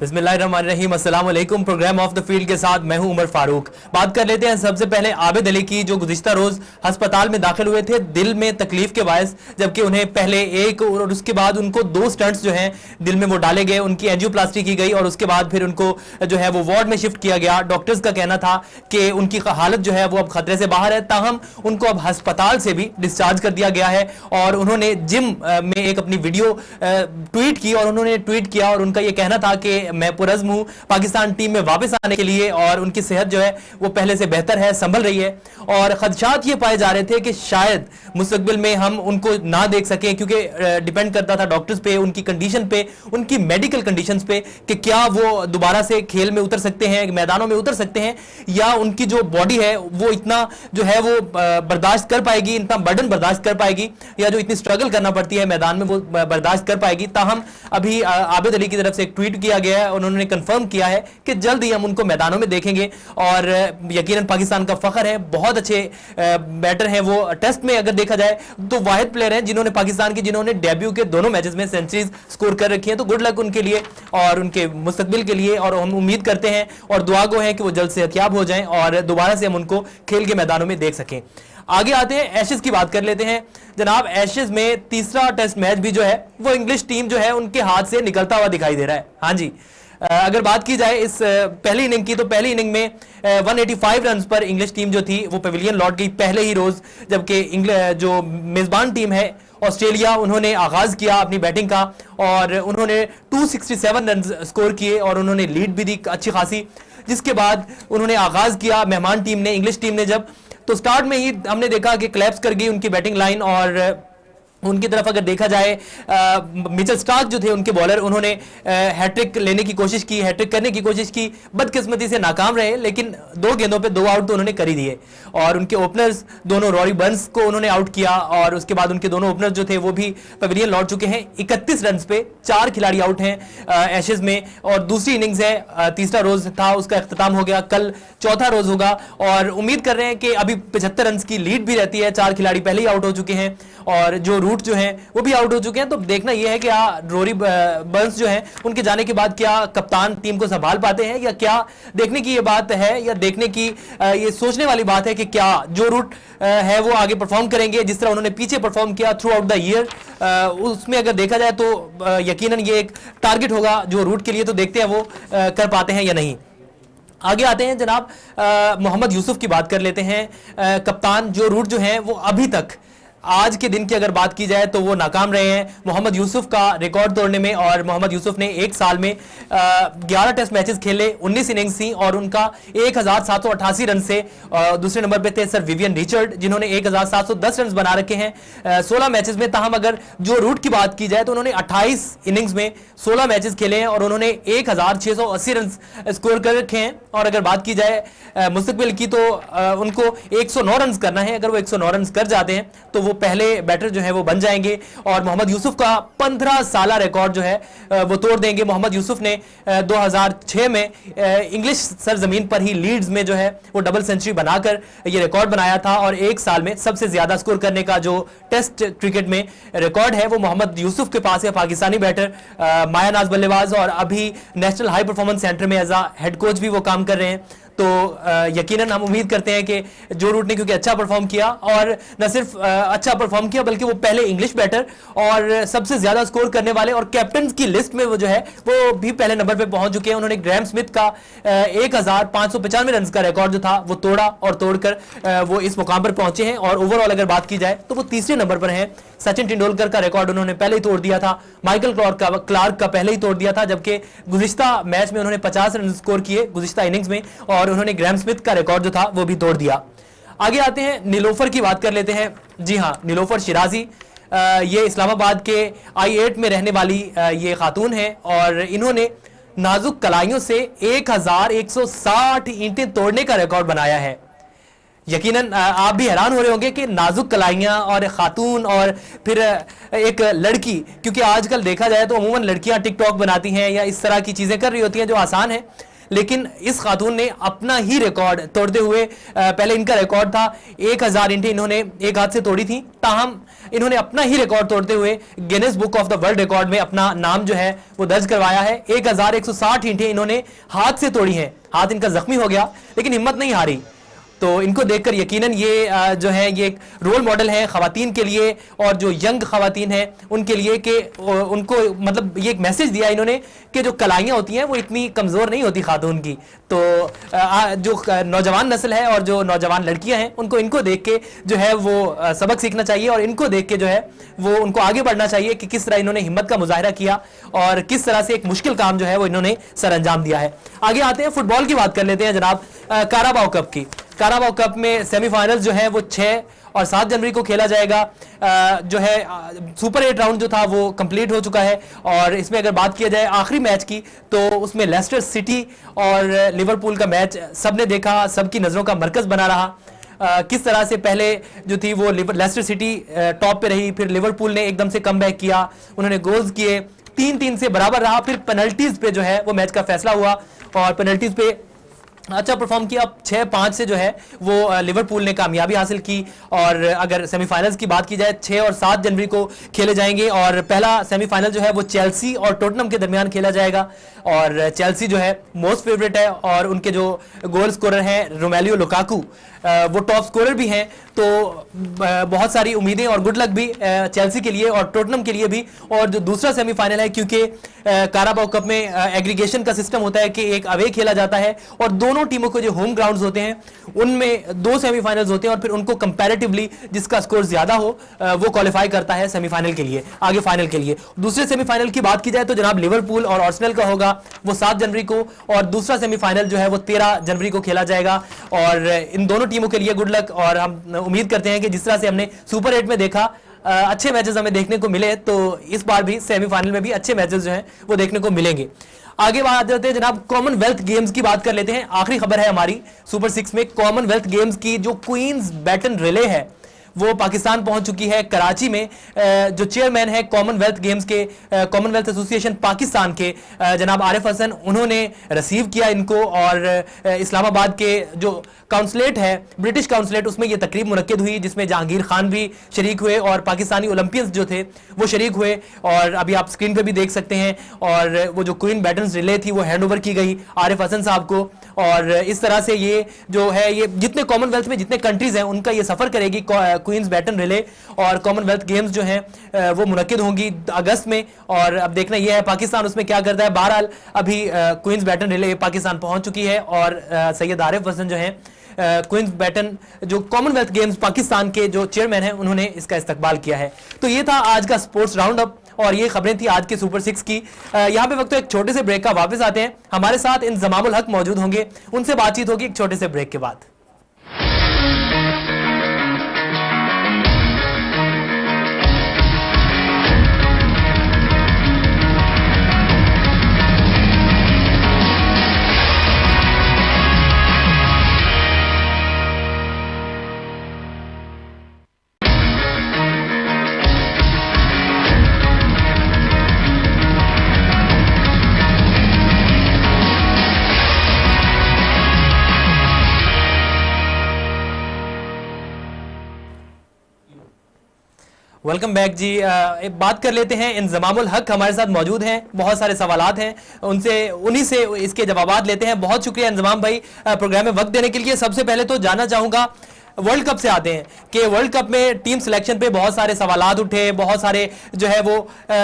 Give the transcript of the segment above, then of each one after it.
बिस्मिल्लाहिर्रहमानिर्रहीम, अस्सलाम वालेकुम। प्रोग्राम ऑफ द फील्ड के साथ मैं हूं उमर फारूक। बात कर लेते हैं सबसे पहले आबिद अली की, जो गुज़िश्ता रोज अस्पताल में दाखिल हुए थे दिल में तकलीफ के बायस, जबकि उन्हें पहले एक और उसके बाद उनको 2 स्टंट्स जो हैं दिल में वो डाले गए, उनकी एंजियोप्लास्टी की गई और उसके बाद फिर उनको जो है वो वार्ड में शिफ्ट किया गया। डॉक्टर्स का कहना था कि उनकी हालत जो है वो अब खतरे से बाहर है, ताहम उनको अब अस्पताल से भी डिस्चार्ज कर दिया गया है। और उन्होंने जिम में एक अपनी वीडियो ट्वीट की और उन्होंने ट्वीट किया और उनका ये कहना था कि मैं पुरज़्म हूं पाकिस्तान टीम में वापस आने के लिए और उनकी सेहत जो है वो पहले से बेहतर है, संभल रही है। और खदशात ये पाए जा रहे थे कि शायद मुस्तकबिल में हम उनको ना देख सकें, क्योंकि डिपेंड करता था डॉक्टर्स पे, उनकी कंडीशन पे, उनकी मेडिकल कंडीशंस पे कि क्या वो दोबारा से खेल में उतर सकते हैं, मैदानों में उतर सकते हैं, या उनकी जो बॉडी है वो इतना जो है वो बर्दाश्त कर पाएगी, इतना बर्डन बर्दाश्त कर पाएगी, या जो इतनी स्ट्रगल करना पड़ती है मैदान में वो बर्दाश्त कर पाएगी। ताहम अभी आबिद अली की तरफ से एक ट्वीट किया गया है, उन्होंने कंफर्म किया है कि जल्द ही हम उनको मैदानों में देखेंगे। और यकीनन पाकिस्तान का फख्र है, बहुत अच्छे बैटर हैं वो। टेस्ट में अगर देखा जाए तो वाहिद प्लेयर हैं जिन्होंने पाकिस्तान के जिन्होंने डेब्यू के दोनों मैचेस में सेंचुरीज स्कोर कर रखी हैं। तो गुड लक उनके लिए और उनके मुस्तकबिल के लिए, और हम उम्मीद करते हैं और दुआ गो हैं कि वो जल्द से सेहतयाब हो जाएं और दोबारा से हम उनको खेल के मैदानों में देख सकें। आगे आते हैं, एशेज की बात कर लेते हैं जनाब। एशेज में तीसरा टेस्ट मैच भी जो है वो इंग्लिश टीम जो है उनके हाथ से निकलता हुआ दिखाई दे रहा है। हाँ जी, अगर बात की जाए इस पहली इनिंग की, तो पहली इनिंग में 185 रन पर इंग्लिश टीम जो थी वो पेविलियन लौट गई पहले ही रोज, जबकि जो मेजबान टीम है ऑस्ट्रेलिया, उन्होंने आगाज किया अपनी बैटिंग का और उन्होंने 267 रन स्कोर किए और उन्होंने लीड भी दी अच्छी खासी। जिसके बाद उन्होंने आगाज किया मेहमान टीम ने, इंग्लिश टीम ने, जब तो स्टार्ट में ही हमने देखा कि क्लैप्स कर गई उनकी बैटिंग लाइन। और उनकी तरफ अगर देखा जाए मिचेल स्टार्क जो थे उनके बॉलर, उन्होंने हैट्रिक लेने की कोशिश की, हैट्रिक करने की कोशिश की, बदकिस्मती से नाकाम रहे, लेकिन 2 गेंदों पे 2 आउट तो उन्होंने कर ही दिए। और उनके ओपनर्स दोनों, रॉरी बर्न्स को उन्होंने आउट किया और उसके बाद उनके दोनों ओपनर्स जो थे वो भी पवेलियन लौट चुके हैं। 31 रन पे 4 खिलाड़ी आउट हैं एशेज में। और दूसरी इनिंग्स है, तीसरा रोज था उसका अख्ताम हो गया, कल चौथा रोज होगा और उम्मीद कर रहे हैं कि अभी 75 रन की लीड भी रहती है, 4 खिलाड़ी पहले ही आउट हो चुके हैं और जो रूट जो हैं वो भी आउट हो चुके हैं। तो देखना यह है कि रोरी बर्न्स जो हैं उनके जाने के बाद क्या कप्तान टीम को संभाल पाते हैं, या क्या देखने की ये बात है, या देखने की ये सोचने वाली बात है कि क्या जो रूट है वो आगे परफॉर्म करेंगे जिस तरह उन्होंने पीछे परफॉर्म किया थ्रू आउट द ईयर। उसमें अगर देखा जाए तो यकीनन ये एक टारगेट होगा जो रूट के लिए, तो देखते हैं वो कर पाते हैं या नहीं। आगे आते हैं जनाब, मोहम्मद यूसुफ की बात कर लेते हैं। कप्तान जो रूट जो है वो अभी तक आज के दिन की अगर बात की जाए तो वो नाकाम रहे हैं मोहम्मद यूसुफ का रिकॉर्ड तोड़ने में। और मोहम्मद यूसुफ ने एक साल में 11 टेस्ट मैचेस खेले, 19 इनिंग्स थी और उनका 1788 रन से दूसरे नंबर पे थे सर विवियन रिचर्ड, जिन्होंने 1710 रन बना रखे हैं 16 मैचेस में। ताहम अगर जो रूट की बात की जाए तो उन्होंने 28 इनिंग्स में 16 मैचेस खेले हैं और उन्होंने 1680 रन स्कोर कर रखे हैं। और अगर बात की जाए मुस्तकबिल की तो उनको 109 रन करना है। अगर वो 109 रन कर जाते हैं तो वो पहले बैटर जो है वो बन जाएंगे और मोहम्मद यूसुफ का 15 साला रिकॉर्ड जो है वो तोड़ देंगे। मोहम्मद यूसुफ ने 2006 में इंग्लिश सरजमीन पर ही लीड्स में जो है वो डबल सेंचुरी बनाकर ये रिकॉर्ड बनाया था और एक साल में सबसे ज्यादा स्कोर करने का जो टेस्ट क्रिकेट में रिकॉर्ड है वो मोहम्मद यूसुफ के पास है। पाकिस्तानी बैटर माया नाज बल्लेबाज और अभी नेशनल हाई परफॉर्मेंस सेंटर में एज अ हेड कोच भी वो काम कर रहे हैं। तो यकीनन हम उम्मीद करते हैं कि जो रूट ने क्योंकि अच्छा परफॉर्म किया और न सिर्फ अच्छा परफॉर्म किया बल्कि वो पहले इंग्लिश बैटर और सबसे ज्यादा स्कोर करने वाले और कैप्टन की लिस्ट में वो जो है वो भी पहले नंबर पे पहुंच चुके हैं। उन्होंने ग्रैम स्मिथ का 1595 रन का रिकॉर्ड जो था वो तोड़ा और तोड़कर वो इस मुकाम पर पहुंचे हैं। और ओवरऑल अगर बात की जाए तो वो तीसरे नंबर पर हैं। सचिन तेंदुलकर का रिकॉर्ड उन्होंने पहले ही तोड़ दिया था, माइकल क्लार्क का पहले ही तोड़ दिया था, जबकि गुज़िश्ता मैच में उन्होंने 50 रन स्कोर किए गुज़िश्ता इनिंग्स में और उन्होंने ग्रैम स्मिथ का रिकॉर्ड जो था वो भी तोड़ दिया। आगे आते हैं, नीलोफर की बात कर लेते हैं। जी हां, नीलोफर शिराजी, ये इस्लामाबाद के I8 में रहने वाली ये खातून है और इन्होंने नाजुक कलाइयों से 1160 ईंटें तोड़ने का रिकॉर्ड बनाया है। यकीनन आप भी हैरान हो रहे होंगे कि नाजुक कलाइयाँ और खातून और फिर एक लड़की, क्योंकि आजकल देखा जाए तो अमूमन लड़कियां टिकटॉक बनाती हैं या इस तरह की चीज़ें कर रही होती हैं जो आसान है, लेकिन इस खातून ने अपना ही रिकॉर्ड तोड़ते हुए, पहले इनका रिकॉर्ड था 1000 ईंटें इन्होंने एक हाथ से तोड़ी थी, ताहम इन्होंने अपना ही रिकॉर्ड तोड़ते हुए Guinness book of the world record में अपना नाम जो है वो दर्ज करवाया है। 1160 ईंटें इन्होंने हाथ से तोड़ी हैं। हाथ इनका जख्मी हो गया लेकिन हिम्मत नहीं हारी। तो इनको देखकर यकीनन ये जो है ये एक रोल मॉडल है खवातीन के लिए और जो यंग खवातीन हैं उनके लिए, कि उनको मतलब ये एक मैसेज दिया इन्होंने कि जो कलाइयाँ होती हैं वो इतनी कमज़ोर नहीं होती खातून की। तो जो नौजवान नस्ल है और जो नौजवान लड़कियां हैं उनको इनको देख के जो है वो सबक सीखना चाहिए और इनको देख के जो है वो उनको आगे बढ़ना चाहिए कि किस तरह इन्होंने हिम्मत का मुजाहरा किया और किस तरह से एक मुश्किल काम जो है वो इन्होंने सर अंजाम दिया है। आगे आते हैं, फुटबॉल की बात कर लेते हैं जनाब। काराबाओ कप की, काराबाओ कप में सेमीफाइनल्स जो है वो 6 और 7 जनवरी को खेला जाएगा। जो है सुपर 8 राउंड जो था वो कंप्लीट हो चुका है और इसमें अगर बात किया जाए आखिरी मैच की तो उसमें लेस्टर सिटी और लिवरपूल का मैच सबने देखा, सबकी नज़रों का मरकज़ बना रहा। किस तरह से पहले जो थी वो लेस्टर सिटी टॉप पे रही, फिर लिवरपूल ने एकदम से कमबैक किया, उन्होंने गोल्स किए, 3-3 से बराबर रहा, फिर पेनल्टीज पे जो है वो मैच का फैसला हुआ और पेनल्टीज पे अच्छा परफॉर्म किया। 6-5 से जो है वो लिवरपूल ने कामयाबी हासिल की। और अगर सेमीफाइनल्स की बात की जाए 6 और 7 जनवरी को खेले जाएंगे और पहला सेमीफाइनल जो है वो चेल्सी और टोटनहम के दरमियान खेला जाएगा और चेल्सी जो है मोस्ट फेवरेट है और उनके जो गोल स्कोरर हैं रोमेलियो लुकाकू वो टॉप स्कोरर भी हैं। तो बहुत सारी उम्मीदें और गुड लक भी चेल्सी के लिए और टोटनहम के लिए भी। और जो दूसरा सेमीफाइनल है, क्योंकि काराबाओ कप में एग्रीगेशन का सिस्टम होता है कि एक अवे खेला जाता है और दोनों टीमों के जो होम ग्राउंड्स होते हैं उनमें 2 सेमीफाइनल्स होते हैं और फिर उनको कंपैरेटिवली जिसका स्कोर ज्यादा हो वो क्वालिफाई करता है सेमीफाइनल के लिए, आगे फाइनल के लिए। दूसरे सेमीफाइनल की बात की जाए तो जनाब लिवरपूल और आर्सेनल का होगा, वो 7 जनवरी को, और दूसरा सेमीफाइनल जो है वो 13 जनवरी को खेला जाएगा। और इन दोनों टीमों के लिए गुड लक और हम उम्मीद करते हैं कि जिस तरह से हमने सुपर 8 में देखा अच्छे मैचेस हमें देखने को मिले, तो इस बार भी सेमीफाइनल में भी अच्छे मैचेस जो हैं वो देखने को मिलेंगे। आगे बात करते हैं जनाब, कॉमनवेल्थ गेम्स की बात कर लेते हैं। आखिरी खबर है हमारी सुपर 6 में, कॉमनवेल्थ गेम्स की जो क्वींस बैटन रिले है वो पाकिस्तान पहुंच चुकी है कराची में। जो चेयरमैन है कॉमनवेल्थ गेम्स के, कॉमनवेल्थ एसोसिएशन पाकिस्तान के जनाब आरिफ हसन, उन्होंने रिसीव किया इनको और इस्लामाबाद के जो काउंसलेट है, ब्रिटिश काउंसलेट, उसमें ये तकरीब मुनक्किद हुई जिसमें जहांगीर खान भी शरीक हुए और पाकिस्तानी ओलंपियंस जो थे वो शरीक हुए। और अभी आप स्क्रीन पे भी देख सकते हैं। और वो जो क्वीन बैटन्स रिले थी वो हैंड ओवर की गई आरिफ हसन साहब को। और इस तरह से ये जो है ये जितने कॉमनवेल्थ में जितने कंट्रीज हैं उनका ये सफर करेगी क्वींस बैटन रिले। और कॉमनवेल्थ गेम्स जो हैं वो मुनक्किद होंगी अगस्त में और अब देखना यह है पाकिस्तान उसमें क्या करता है। बहरहाल अभी क्वींस बैटन रिले पाकिस्तान पहुंच चुकी है और सैयद आरिफ हसन जो हैं क्वींस बैटन जो कॉमनवेल्थ गेम्स पाकिस्तान के जो चेयरमैन हैं उन्होंने इसका इस्तकबाल किया है। तो ये था आज का स्पोर्ट्स राउंड अप और ये खबरें थी आज के सुपर 6 की। यहाँ पे वक्त तो एक छोटे से ब्रेक का, वापस आते हैं। हमारे साथ इंजमामुल हक मौजूद होंगे, उनसे बातचीत होगी एक छोटे से ब्रेक के बाद। वेलकम बैक जी। एक बात कर लेते हैं, इंजमामुल हक हमारे साथ मौजूद हैं, बहुत सारे सवालात हैं उनसे, उन्हीं से इसके जवाबात लेते हैं। बहुत शुक्रिया इंजमाम भाई प्रोग्राम में वक्त देने के लिए। सबसे पहले तो जानना चाहूँगा, वर्ल्ड कप से आते हैं कि वर्ल्ड कप में टीम सिलेक्शन पे बहुत सारे सवालात उठे, बहुत सारे जो है वो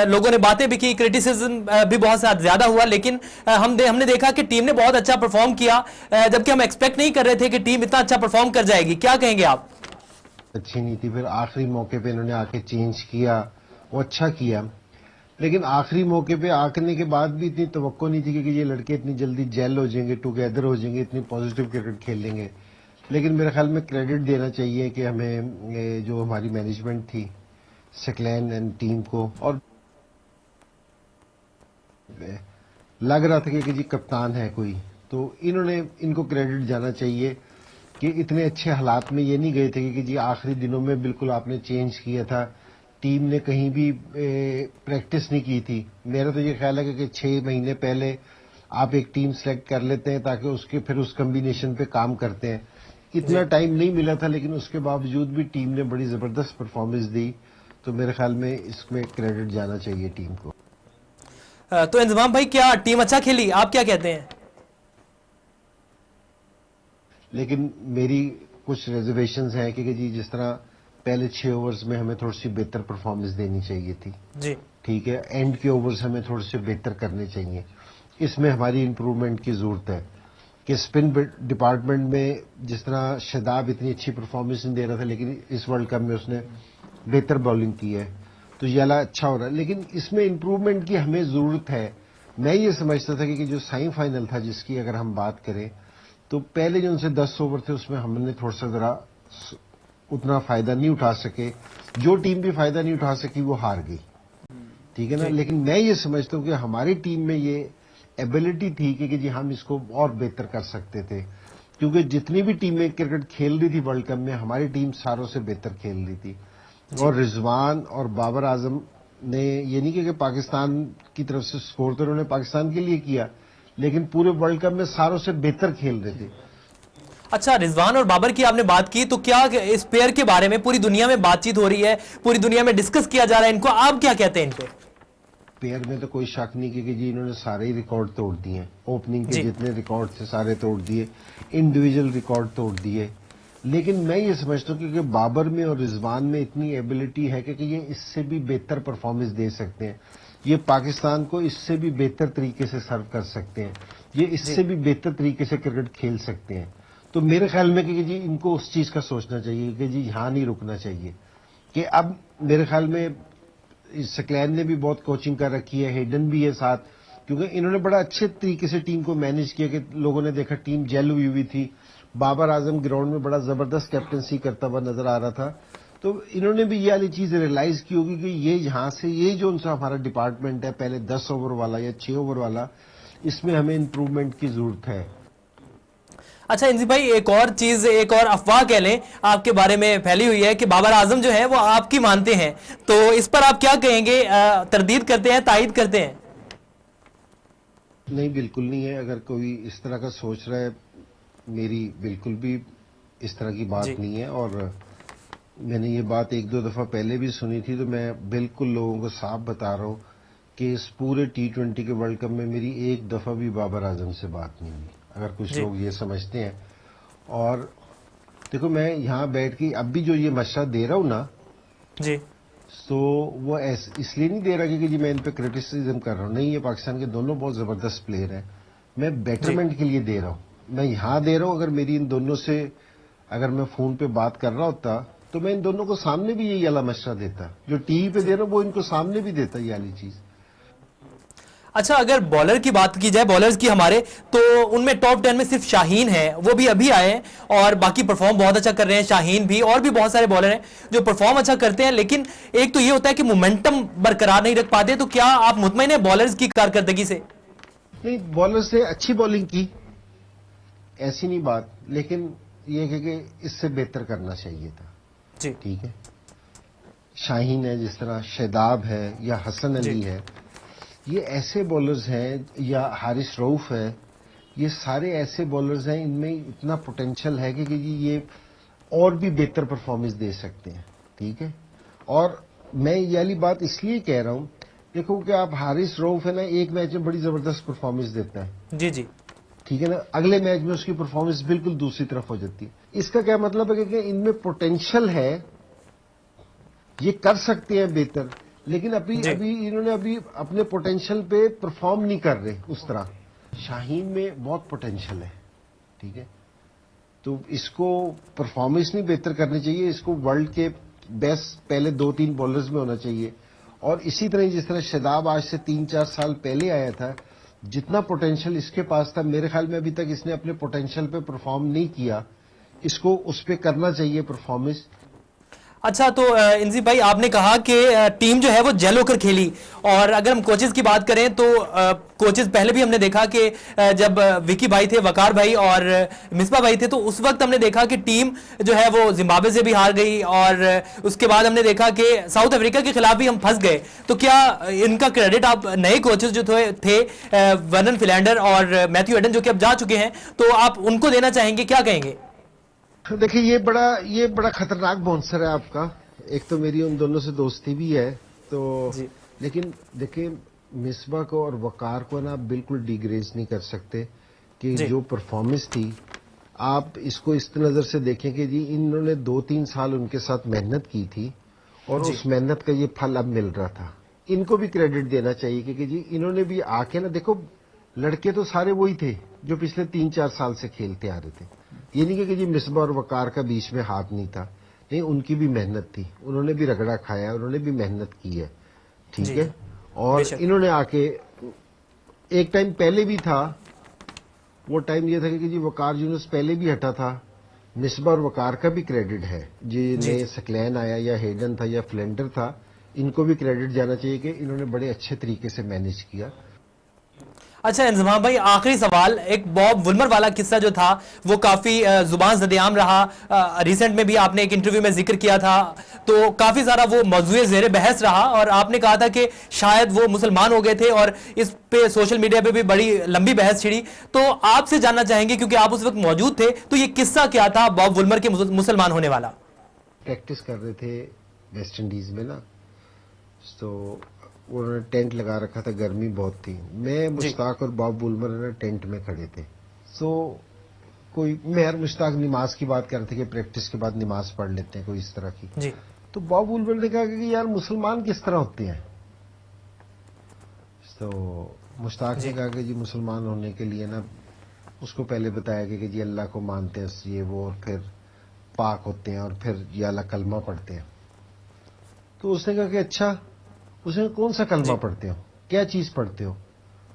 लोगों ने बातें भी की, क्रिटिसिज्म भी बहुत ज़्यादा हुआ, लेकिन हमने देखा कि टीम ने बहुत अच्छा परफॉर्म किया, जबकि हम एक्सपेक्ट नहीं कर रहे थे कि टीम इतना अच्छा परफॉर्म कर जाएगी। क्या कहेंगे आप? अच्छी नहीं थी, फिर आखिरी मौके पे इन्होंने आके चेंज किया, वो अच्छा किया, लेकिन आखिरी मौके पे आने के बाद भी इतनी तवक्को नहीं थी कि ये लड़के इतनी जल्दी जेल हो जाएंगे, टुगेदर हो जाएंगे, इतनी पॉजिटिव क्रिकेट खेल लेंगे। लेकिन मेरे ख्याल में क्रेडिट देना चाहिए कि हमें जो हमारी मैनेजमेंट थी, सकलैन एंड टीम को, और लग रहा था कि जी कप्तान है कोई, तो इनको क्रेडिट जाना चाहिए कि इतने अच्छे हालात में ये नहीं गए थे कि जी आखिरी दिनों में बिल्कुल आपने चेंज किया था। टीम ने कहीं भी प्रैक्टिस नहीं की थी। मेरा तो ये ख्याल है कि 6 महीने पहले आप एक टीम सेलेक्ट कर लेते हैं ताकि उसके फिर उस कॉम्बिनेशन पे काम करते हैं। इतना टाइम नहीं मिला था, लेकिन उसके बावजूद भी टीम ने बड़ी जबरदस्त परफॉर्मेंस दी, तो मेरे ख्याल में इसमें क्रेडिट जाना चाहिए टीम को। तो इंजमाम भाई, क्या टीम अच्छा खेली, आप क्या कहते हैं? लेकिन मेरी कुछ रिजर्वेशंस हैं कि जी जिस तरह पहले 6 ओवर्स में हमें थोड़ी सी बेहतर परफॉर्मेंस देनी चाहिए थी जी, ठीक है, एंड के ओवर्स हमें थोड़े से बेहतर करने चाहिए। इसमें हमारी इंप्रूवमेंट की जरूरत है कि स्पिन डिपार्टमेंट में जिस तरह शादाब इतनी अच्छी परफॉर्मेंस नहीं दे रहा था, लेकिन इस वर्ल्ड कप में उसने बेहतर बॉलिंग की है, तो ये वाला अच्छा हो रहा है, लेकिन इसमें इंप्रूवमेंट की हमें जरूरत है। मैं ये समझता था कि जो सेमीफाइनल था जिसकी अगर हम बात करें, तो पहले जो उनसे 10 ओवर थे उसमें हमने थोड़ा सा जरा उतना फायदा नहीं उठा सके। जो टीम भी फायदा नहीं उठा सकी वो हार गई, ठीक है ना। लेकिन मैं ये समझता हूं कि हमारी टीम में ये एबिलिटी थी कि जी हम इसको और बेहतर कर सकते थे, क्योंकि जितनी भी टीमें क्रिकेट खेल रही थी वर्ल्ड कप में, हमारी टीम सारों से बेहतर खेल रही थी। और रिजवान और बाबर आजम ने ये नहीं कि पाकिस्तान की तरफ से स्कोर तो उन्होंने पाकिस्तान के लिए किया, लेकिन पूरे वर्ल्ड कप में सारों से बेहतर खेल रहे थे। अच्छा, रिजवान और बाबर की आपने बात की, तो क्या इस पेयर के बारे में पूरी दुनिया में बातचीत हो रही है, पूरी दुनिया में डिस्कस किया जा रहा है इनको, आप क्या कहते हैं इनको? पेयर में तो कोई शक नहीं कि जी इन्होंने सारे ही रिकॉर्ड तोड़ दिए। ओपनिंग के जितने रिकॉर्ड थे सारे तोड़ दिए, इंडिविजुअल रिकॉर्ड तोड़ दिए। लेकिन मैं ये समझता हूँ कि बाबर में और रिजवान में इतनी एबिलिटी है कि ये इससे भी बेहतर परफॉर्मेंस दे सकते हैं, ये पाकिस्तान को इससे भी बेहतर तरीके से सर्व कर सकते हैं, ये इससे भी बेहतर तरीके से क्रिकेट खेल सकते हैं। तो मेरे ख्याल में कि जी इनको उस चीज का सोचना चाहिए कि जी यहां नहीं रुकना चाहिए। कि अब मेरे ख्याल में सकलैन ने भी बहुत कोचिंग कर रखी है, हेडन भी है साथ, क्योंकि इन्होंने बड़ा अच्छे तरीके से टीम को मैनेज किया कि लोगों ने देखा टीम जेल हुई हुई थी। बाबर आजम ग्राउंड में बड़ा जबरदस्त कैप्टनसी करता हुआ नजर आ रहा था, तो इन्होंने भी ये वाली चीज रियलाइज की होगी कि ये यहां से ये जो उनका हमारा डिपार्टमेंट है पहले 10 ओवर वाला या 6 ओवर वाला, इसमें हमें इंप्रूवमेंट की जरूरत है। अच्छा इंजी भाई, एक और चीज, एक और अफवाह कह लें आपके बारे में फैली हुई है कि बाबर आजम जो है वो आपकी मानते हैं, तो इस पर आप क्या कहेंगे? तरदीद करते हैं, तायद करते हैं? नहीं, बिल्कुल नहीं है। अगर कोई इस तरह का सोच रहा है, मेरी बिल्कुल भी इस तरह की बात नहीं है। और मैंने ये बात 1-2 दफा पहले भी सुनी थी, तो मैं बिल्कुल लोगों को साफ बता रहा हूं कि इस पूरे T20 के वर्ल्ड कप में मेरी एक दफा भी बाबर आजम से बात नहीं हुई। अगर कुछ लोग ये समझते हैं, और देखो मैं यहां बैठ के अब भी जो ये मशवरा दे रहा हूं ना जी, तो वो इसलिए नहीं दे रहा कि जी मैं इन पे क्रिटिसिज्म कर रहा हूं, नहीं, ये पाकिस्तान के दोनों बहुत जबरदस्त प्लेयर हैं, मैं बेटरमेंट के लिए दे रहा हूं। मैं यहां दे रहा हूं, अगर मेरी इन दोनों से अगर मैं फोन पे बात कर रहा होता तो मैं इन दोनों को सामने भी यही वाला मशवरा देता, जो टीवी पे दे रहा हूं वो इनको सामने भी देता ये वाली चीज। अच्छा, अगर बॉलर की बात की जाए, बॉलर्स की हमारे, तो उनमें टॉप 10 में सिर्फ शाहीन है, वो भी अभी आए हैं और बाकी परफॉर्म बहुत अच्छा कर रहे हैं। शाहीन भी, और भी बहुत सारे बॉलर हैं जो परफॉर्म अच्छा करते हैं, लेकिन एक तो ये होता है कि मोमेंटम बरकरार नहीं रख पाते। तो क्या आप मुतमईन हैं बॉलर्स की कारकर्दगी से? नहीं, बॉलर से अच्छी बॉलिंग की, ऐसी नहीं बात, लेकिन ये है कि इससे बेहतर करना चाहिए था जी, ठीक है। शाहीन है, जिस तरह शादाब है या हसन अली है, ये ऐसे बॉलर्स हैं, या हारिस रऊफ है, ये सारे ऐसे बॉलर्स हैं, इनमें इतना पोटेंशियल है कि ये और भी बेहतर परफॉर्मेंस दे सकते हैं ठीक है। और मैं ये वाली बात इसलिए कह रहा हूं, देखो कि आप हारिस रऊफ है ना, एक मैच में बड़ी जबरदस्त परफॉर्मेंस देता है जी, जी, ठीक है ना, अगले मैच में उसकी परफॉर्मेंस बिल्कुल दूसरी तरफ हो जाती है। इसका क्या मतलब है कि इनमें पोटेंशियल है, ये कर सकते हैं बेहतर, लेकिन अभी इन्होंने अभी अपने पोटेंशियल पे परफॉर्म नहीं कर रहे उस तरह। शाहीन में बहुत पोटेंशियल है ठीक है, तो इसको परफॉर्मेंस नहीं बेहतर करनी चाहिए, इसको वर्ल्ड के बेस्ट पहले 2-3 बॉलर्स में होना चाहिए। और इसी तरह जिस तरह शादाब आज से 3-4 साल पहले आया था, जितना पोटेंशियल इसके पास था, मेरे ख्याल में अभी तक इसने अपने पोटेंशियल पे परफॉर्म नहीं किया, इसको उस पर करना चाहिए परफॉर्मेंस। अच्छा, तो इंजी भाई, आपने कहा कि टीम जो है वो जेल होकर खेली, और अगर हम कोचेस की बात करें तो कोचेस पहले भी हमने देखा कि जब विकी भाई थे, वकार भाई और मिसबा भाई थे, तो उस वक्त हमने देखा कि टीम जो है वो जिम्बाब्वे से भी हार गई, और उसके बाद हमने देखा कि साउथ अफ्रीका के खिलाफ भी हम फंस गए। तो क्या इनका क्रेडिट आप नए कोचेस जो थे वर्नन फिलैंडर और मैथ्यू एडन, जो कि अब जा चुके हैं, तो आप उनको देना चाहेंगे, क्या कहेंगे? देखिए ये बड़ा खतरनाक बाउंसर है आपका। एक तो मेरी उन दोनों से दोस्ती भी है, तो जी लेकिन देखिए मिसबा को और वकार को ना आप बिल्कुल डिग्रेज नहीं कर सकते कि जी जो परफॉर्मेंस थी, आप इसको इस नजर से देखें कि जी इन्होंने 2-3 साल उनके साथ मेहनत की थी और जी उस मेहनत का ये फल अब मिल रहा था। इनको भी क्रेडिट देना चाहिए कि जी इन्होंने भी आके ना, देखो लड़के तो सारे वही थे जो पिछले 3-4 साल से खेलते आ रहे थे। ये नहीं कि जी मिसबा और वकार का बीच में हाथ नहीं था, नहीं, उनकी भी मेहनत थी, उन्होंने भी रगड़ा खाया, उन्होंने भी मेहनत की है, ठीक जी है। जी, और बेशक। इन्होंने आके एक टाइम पहले भी था, वो टाइम ये था कि जी वकार यूनुस पहले भी हटा था। मिसबा और वकार का भी क्रेडिट है, जी जिन्हें जी। सकलैन आया या हेडन था या फ्लेंडर था, इनको भी क्रेडिट जाना चाहिए कि इन्होंने बड़े अच्छे तरीके से मैनेज किया। अच्छा इंजमाम भाई, आखिरी सवाल, एक बॉब वुलमर वाला किस्सा जो था वो काफी जुबान ज़द-ए-आम रहा। रिसेंट में भी आपने एक इंटरव्यू में जिक्र किया था, तो काफी सारा वो मौजूए ज़ेरे बहस रहा, और आपने कहा था कि शायद वो मुसलमान हो गए थे, और इस पे सोशल मीडिया पे भी बड़ी लंबी बहस छिड़ी। तो आपसे जानना चाहेंगे, क्योंकि आप उस वक्त मौजूद थे, तो ये किस्सा क्या था बॉब वुलमर के मुसलमान होने वाला? प्रैक्टिस कर रहे थे वेस्ट इंडीज में ना, तो उन्होंने टेंट लगा रखा था, गर्मी बहुत थी। मैं, जी मुश्ताक और बॉब वुलमर ना टेंट में खड़े थे। तो मैं और मुश्ताक नमाज की बात कर रहे थे कि प्रैक्टिस के बाद नमाज पढ़ लेते हैं, कोई इस तरह की। जी तो बॉब वुलमर ने कहा कि यार मुसलमान किस तरह होते हैं। तो मुश्ताक ने जी कहा कि जी मुसलमान होने के लिए ना, उसको पहले बताया कि जी अल्लाह को मानते हैं ये वो, और फिर पाक होते हैं, और फिर ये अल्लाह कलमा पढ़ते हैं। तो उसने कहा कि अच्छा, उसने कहा, कौन सा कलमा जी पढ़ते हो, क्या चीज पढ़ते हो?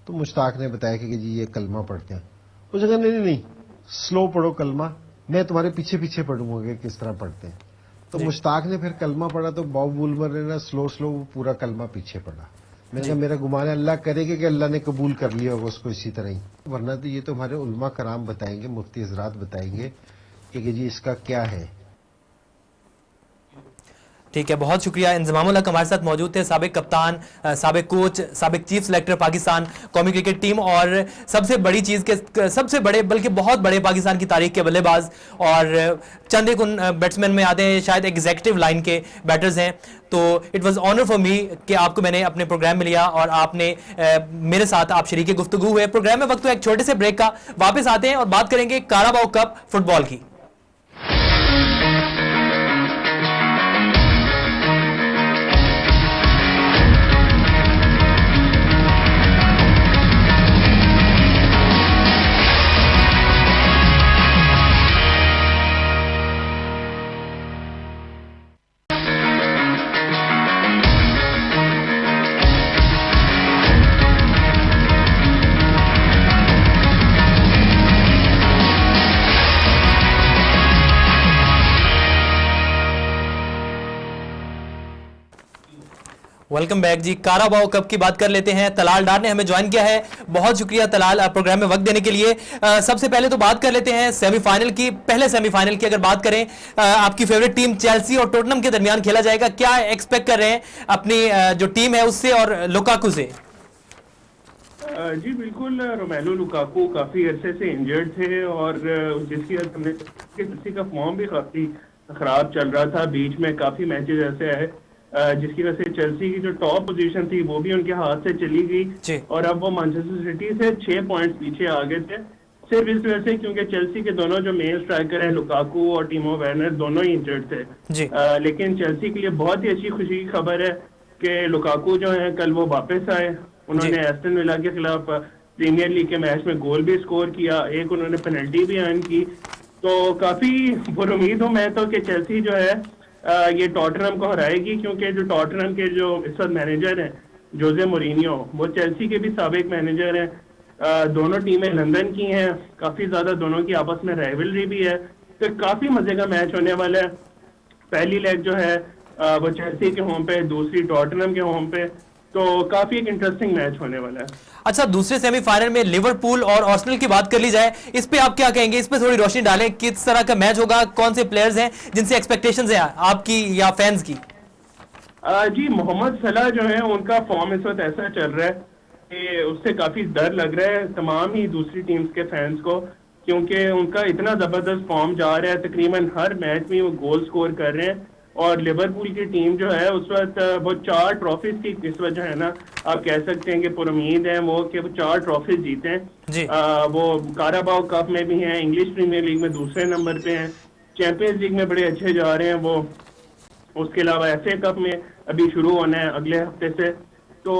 तो मुश्ताक ने बताया कि जी ये कलमा पढ़ते हैं। उसने कहा नहीं नहीं नहीं, स्लो पढ़ो कलमा, मैं तुम्हारे पीछे पीछे पढ़ूंगा कि किस तरह पढ़ते हैं। तो जी मुश्ताक ने फिर कलमा पढ़ा, तो बॉब वुलमर ने ना स्लो स्लो पूरा कलमा पीछे पढ़ा। मैंने कहा जी। मेरा गुमान है अल्लाह करेगा कि अल्लाह ने कबूल कर लिया होगा उसको इसी तरह ही, वरना तो ये तो हमारे उलमा कराम बताएंगे, मुफ्ती हजरात बताएंगे कि जी इसका क्या है। ठीक है, बहुत शुक्रिया। इंजमामुल हक हमारे साथ मौजूद थे, साबिक कप्तान, साबिक कोच, साबिक चीफ सेलेक्टर पाकिस्तान कौमी क्रिकेट टीम, और सबसे बड़ी चीज़ के सबसे बड़े, बल्कि बहुत बड़े पाकिस्तान की तारीख के बल्लेबाज, और चंद एक उन बैट्समैन में आते हैं, शायद एग्जीक्यूटिव लाइन के बैटर्स हैं। तो it was honour for me कि आपको मैंने अपने प्रोग्राम में लिया, और आपने मेरे साथ आप शरीके गुफ्तगू हुए। प्रोग्राम में वक्त तो एक छोटे से ब्रेक का, वापस आते हैं और बात करेंगे काराबाओ कप फुटबॉल की। वेलकम बैक जी। काराबाओ कप की बात कर लेते हैं। तलाल डार ने हमें ज्वाइन किया है, बहुत शुक्रिया तलाल, प्रोग्राम में वक्त देने के लिए। सबसे पहले तो बात कर लेते हैं सेमीफाइनल की। पहले सेमीफाइनल की अगर बात करें, आपकी फेवरेट टीम चेल्सी और टोटनहम के दरमियान खेला जाएगा, क्या एक्सपेक्ट कर रहे हैं अपनी जो टीम है उससे और लुकाकू से? जी बिल्कुल, रोमेलो लुकाकू काफी अरसे से इंजर्ड थे, और जिसकी वजह से हमने चेल्सी का फॉर्म भी काफी खराब चल रहा था। बीच में काफी मैचेस ऐसे आए जिसकी वजह से चेल्सी की जो टॉप पोजीशन थी वो भी उनके हाथ से चली जी। गई, और अब वो मैनचेस्टर सिटी से 6 पॉइंट्स पीछे आ गए थे, सिर्फ इस वजह से क्योंकि चेल्सी के दोनों जो मेन स्ट्राइकर हैं लुकाकू और टीमो वेर्नर दोनों ही इंजर्ड थे। जी लेकिन चेल्सी के लिए बहुत ही अच्छी खुशी की खबर है कि लुकाकू जो है कल वो वापस आए। उन्होंने एस्टन विला के खिलाफ प्रीमियर लीग के मैच में गोल भी स्कोर किया, एक उन्होंने पेनल्टी भी अर्न की। तो काफी पुरुमीद हूं मैं तो कि चेल्सी जो है ये टॉटनहम को हराएगी, क्योंकि जो टॉटनहम के जो इस वक्त मैनेजर हैं जोजे मोरिनियो, वो चेल्सी के भी साबिक मैनेजर हैं। दोनों टीमें लंदन की हैं, काफी ज्यादा दोनों की आपस में राइवलरी भी है, तो काफी मजे का मैच होने वाला है। पहली लेग जो है वो चेल्सी के होम पे, दूसरी टॉटनहम के होम पे, तो काफी एक इंटरेस्टिंग मैच होने वाला है। अच्छा, दूसरे सेमीफाइनल में लिवरपूल और आर्सेनल की बात कर ली जाए, इस पे आप क्या कहेंगे? इस पे थोड़ी रोशनी डालें, किस तरह का मैच होगा, कौन से प्लेयर्स हैं जिनसे एक्सपेक्टेशंस हैं आपकी या फैंस की? जी, मोहम्मद सलाह जो है उनका फॉर्म इस वक्त ऐसा चल रहा है कि उससे काफी डर लग रहा है तमाम ही दूसरी टीम्स के फैंस को, क्योंकि उनका इतना जबरदस्त फॉर्म जा रहा है, तकरीबन हर मैच में वो गोल स्कोर कर रहे हैं। और लिवरपूल की टीम जो है उस वक्त वो 4 ट्रॉफीज की इस वक्त जो है ना, आप कह सकते हैं कि पुरुमीद है वो कि वो 4 ट्रॉफीज जीते हैं। वो काराबाओ कप में भी हैं, इंग्लिश प्रीमियर लीग में दूसरे नंबर पे हैं, चैंपियंस लीग में बड़े अच्छे जा रहे हैं वो। उसके अलावा FA कप में अभी शुरू होना है अगले हफ्ते से। तो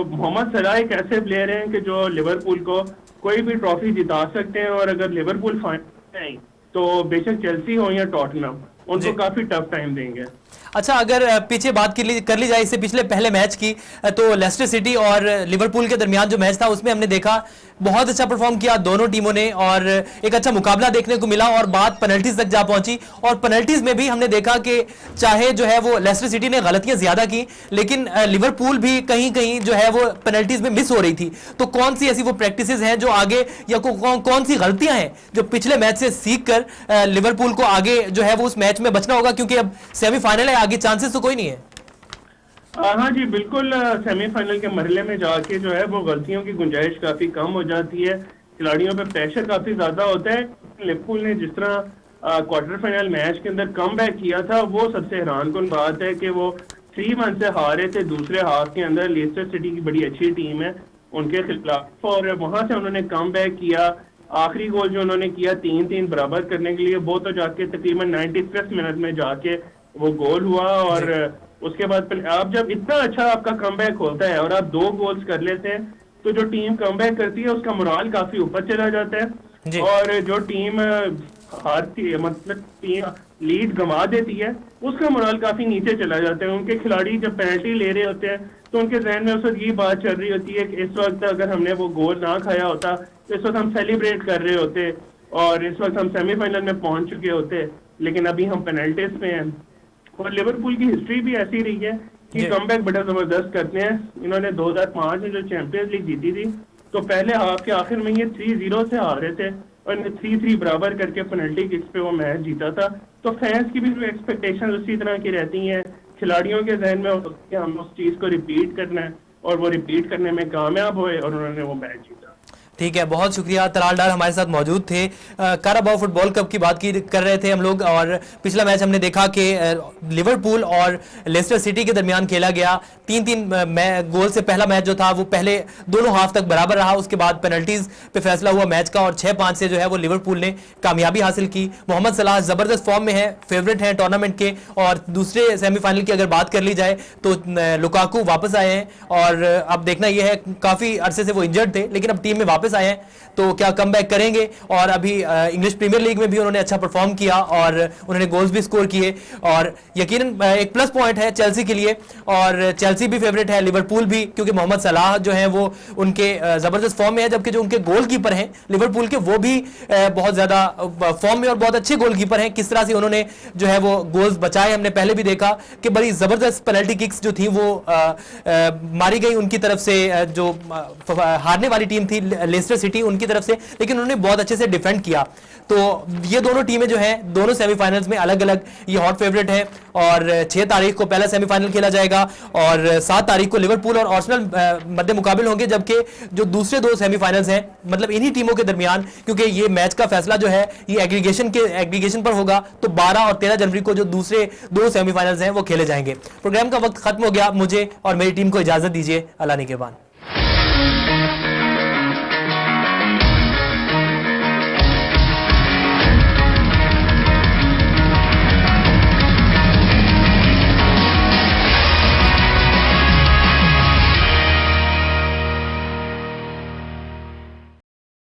मोहम्मद सलाह एक ऐसे प्लेयर हैं कि जो लिवरपूल को कोई भी ट्रॉफी जिता सकते हैं, और अगर लिवरपूल फाइनल में तो बेशक चेल्सी हो या टॉटनहम, उनको काफी टफ टाइम देंगे। अच्छा, अगर पीछे बात कर ली जाए इससे पिछले पहले मैच की, तो लेस्टर सिटी और लिवरपूल के दरमियान जो मैच था उसमें हमने देखा बहुत अच्छा परफॉर्म किया दोनों टीमों ने, और एक अच्छा मुकाबला देखने को मिला, और बात पेनल्टीज तक जा पहुंची। और पेनल्टीज में भी हमने देखा कि चाहे जो है वो लेस्टर सिटी ने गलतियां ज्यादा की, लेकिन लिवरपूल भी कहीं कहीं जो है वो पेनल्टीज में मिस हो रही थी। तो कौन सी ऐसी वो प्रैक्टिसेस हैं जो आगे, या कौन सी गलतियां हैं जो पिछले मैच से सीख कर लिवरपूल को आगे जो है वो उस मैच में बचना होगा, क्योंकि अब सेमीफाइनल है, आगे चांसेस तो कोई नहीं है। हाँ जी, बिल्कुल। सेमीफाइनल के मरहले में जाके जो है वो गलतियों की गुंजाइश काफी कम हो जाती है, खिलाड़ियों पे प्रेशर काफी ज्यादा होता है। लिवरपूल ने जिस तरह क्वार्टर फाइनल मैच के अंदर कम बैक किया था, वो सबसे हैरानकुन बात है कि वो 3-1 से हारे थे दूसरे हाफ के अंदर। लेस्टर सिटी की बड़ी अच्छी टीम है उनके खिलाफ, और वहां से उन्होंने कम बैक किया। आखिरी गोल जो उन्होंने किया 3-3 बराबर करने के लिए, वो तो जाके तकरीबन 95 मिनट में जाके वो गोल हुआ। और उसके बाद आप जब इतना अच्छा आपका कमबैक होता है और आप 2 गोल्स कर लेते हैं, तो जो टीम कमबैक करती है उसका मोराल काफी ऊपर चला जाता है। और जो टीम हारती है, मतलब टीम लीड गंवा देती है, उसका मोराल काफी नीचे चला जाता है। उनके खिलाड़ी जब पेनल्टी ले रहे होते हैं तो उनके जहन में उस वक्त ये बात चल रही होती है कि इस वक्त अगर हमने वो गोल ना खाया होता तो इस वक्त हम सेलिब्रेट कर रहे होते और इस वक्त हम सेमीफाइनल में पहुंच चुके होते, लेकिन अभी हम पेनल्टीज पे हैं। और लिवरपूल की हिस्ट्री भी ऐसी रही है कि कमबैक बड़ा जबरदस्त करते हैं। इन्होंने 2005 में जो चैंपियंस लीग जीती थी, तो पहले हाफ के आखिर में ये 3-0 से हारे थे और 3-3 बराबर करके पेनल्टी किक्स पे वो मैच जीता था। तो फैंस की भी एक्सपेक्टेशन उसी तरह की रहती हैं, खिलाड़ियों के जहन में कि हम उस चीज को रिपीट करना है, और वो रिपीट करने में कामयाब हुए और उन्होंने वो मैच जीता। ठीक है, बहुत शुक्रिया। तलाल डार हमारे साथ मौजूद थे। काराबाओ फुटबॉल कप की बात कर रहे थे हम लोग, और पिछला मैच हमने देखा कि लिवरपूल और लेस्टर सिटी के दरमियान खेला गया। 3-3 गोल से पहला मैच जो था वो पहले दोनों हाफ तक बराबर रहा, उसके बाद पेनल्टीज पे फैसला हुआ मैच का, और 6-5 से जो है वो लिवरपूल ने कामयाबी हासिल की। मोहम्मद सलाह जबरदस्त फॉर्म में है, फेवरेट है टूर्नामेंट के। और दूसरे सेमीफाइनल की अगर बात कर ली जाए तो लुकाकू वापस आए हैं, और अब देखना यह है, काफी अरसे से वो इंजर्ड थे लेकिन अब टीम में वापस आए हैं, तो क्या कमबैक करेंगे। और अभी इंग्लिश प्रीमियर लीग में भी उन्होंने अच्छा परफॉर्म किया और उन्होंने गोल्स भी स्कोर किए, और यकीनन एक प्लस पॉइंट है चेल्सी के लिए। और चेल्सी भी फेवरेट है, लिवरपूल भी, क्योंकि मोहम्मद सलाह जो है वो उनके जबरदस्त फॉर्म में है, जबकि जो उनके गोलकीपर हैं लिवरपूल के, वो भी बहुत ज्यादा फॉर्म में और बहुत अच्छे गोलकीपर हैं। किस तरह से उन्होंने जो है वो गोल्स बचाए, हमने पहले भी देखा कि बड़ी जबरदस्त पेनल्टी किक्स जो थी वो मारी गई उनकी तरफ से, जो हारने वाली टीम थी लेस्टर सिटी उनकी तरफ से, लेकिन उन्होंने बहुत अच्छे से डिफेंड किया। तो ये दोनों टीमें जो हैं दोनों सेमीफाइनल्स में अलग अलग ये हॉट फेवरेट है, और 6 तारीख को पहला सेमीफाइनल खेला जाएगा और 7 तारीख को लिवरपूल और आर्सेनल मध्य मुकाबिल होंगे, जबकि जो दूसरे 2 सेमीफाइनल्स हैं मतलब इन्हीं टीमों के दरमियान, क्योंकि ये मैच का फैसला जो है ये एग्रीगेशन पर होगा, तो 12 और 13 जनवरी को जो दूसरे 2 सेमीफाइनल्स हैं वो खेले जाएंगे। प्रोग्राम का वक्त खत्म हो गया, मुझे और मेरी टीम को इजाजत दीजिए। अल्लाह निगहबान।